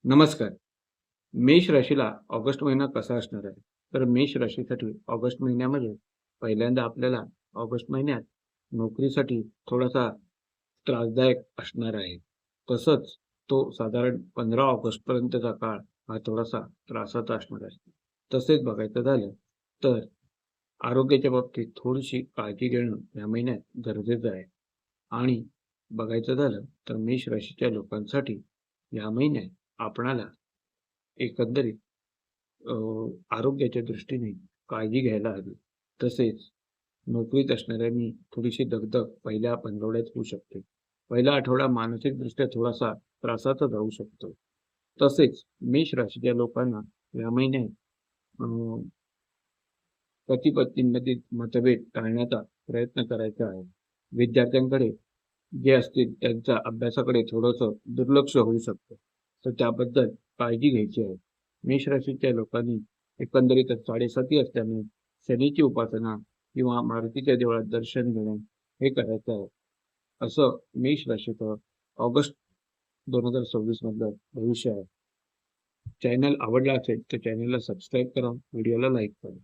नमस्कार. मेष राशीला ऑगस्ट महिना कसा असणार आहे? तर मेष राशीसाठी ऑगस्ट महिन्यामध्ये पहिल्यांदा आपल्याला ऑगस्ट महिन्यात नोकरीसाठी थोडासा त्रासदायक असणार आहे. तसंच तो साधारण 15 ऑगस्टपर्यंतचा काळ हा थोडासा त्रासाचा असणार आहे. तसेच बघायचं झालं तर आरोग्याच्या बाबतीत थोडीशी काळजी घेणं या महिन्यात गरजेचं आहे. आणि बघायचं झालं तर मेष राशीच्या लोकांसाठी या महिन्यात आपणाला एकंदरीत अ, आरोग्याच्या दृष्टीने काळजी घ्यायला हवी. तसेच नोकरीत असणाऱ्यांनी थोडीशी दगदग पहिल्या पंधरवड्यात होऊ शकते. पहिला आठवडा मानसिकदृष्ट्या थोडासा त्रासाचा जाऊ शकतो. तसेच मेष राशीच्या लोकांना या महिन्यात अ, पती-पत्नींमधील मतभेद टाळण्याचा प्रयत्न करायचा आहे. विद्यार्थ्यांकडे जे असतील त्यांच्या अभ्यासाकडे थोडंसं दुर्लक्ष होऊ शकतं. तर त्याबद्दल काळजी घ्यायची आहे. मेष राशीच्या लोकांनी एकंदरीतच 7:30 असल्याने शनीची उपासना किंवा मारुतीच्या देवळात दर्शन घेणे हे करायचं आहे. असं मेष राशीचं ऑगस्ट 2026 मधलं भविष्य आहे. चॅनल आवडला असेल तर चॅनलला सबस्क्राईब करा, व्हिडिओला लाईक करा.